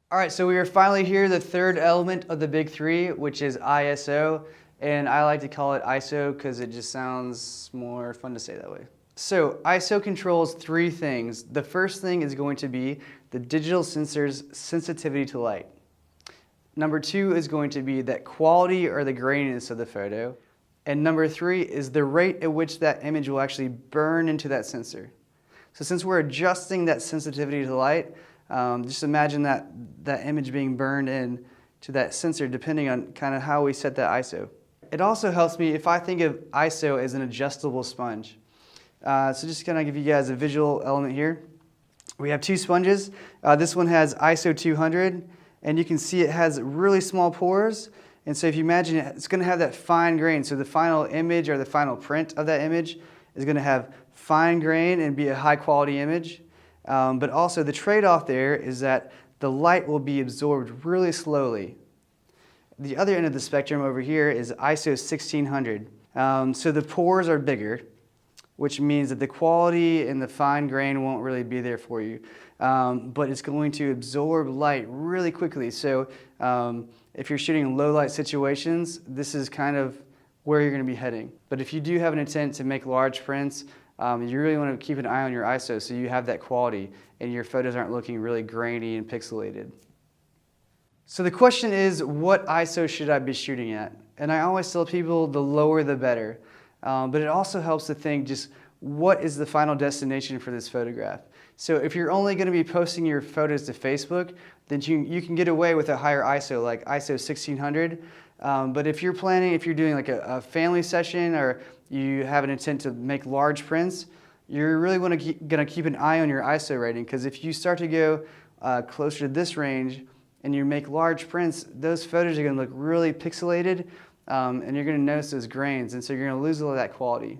All right, so we are finally here, the third element of the big three, which is ISO. And I like to call it ISO because it just sounds more fun to say that way. So ISO controls three things. The first thing is going to be the digital sensor's sensitivity to light. Number two is going to be that quality or the graininess of the photo. And number three is the rate at which that image will actually burn into that sensor. So since we're adjusting that sensitivity to light, just imagine that image being burned in to that sensor depending on kind of how we set that ISO. It also helps me if I think of ISO as an adjustable sponge. So just kind of give you guys a visual element here. We have two sponges. This one has ISO 200, and you can see it has really small pores. And so if you imagine it, it's going to have that fine grain. So the final image or the final print of that image is going to have fine grain and be a high quality image. But also the trade-off there is that the light will be absorbed really slowly. The other end of the spectrum over here is ISO 1600. So the pores are bigger, which means that the quality and the fine grain won't really be there for you. But it's going to absorb light really quickly. So if you're shooting low light situations, this is kind of where you're going to be heading. But if you do have an intent to make large prints, you really want to keep an eye on your ISO so you have that quality and your photos aren't looking really grainy and pixelated. So the question is, what ISO should I be shooting at? And I always tell people the lower the better. But it also helps to think just what is the final destination for this photograph. So if you're only going to be posting your photos to Facebook, then you can get away with a higher ISO, like ISO 1600. But if you're doing like a family session or you have an intent to make large prints, you're really going to keep an eye on your ISO rating, because if you start to go closer to this range and you make large prints, those photos are going to look really pixelated, and you're going to notice those grains, and so you're going to lose a lot of that quality.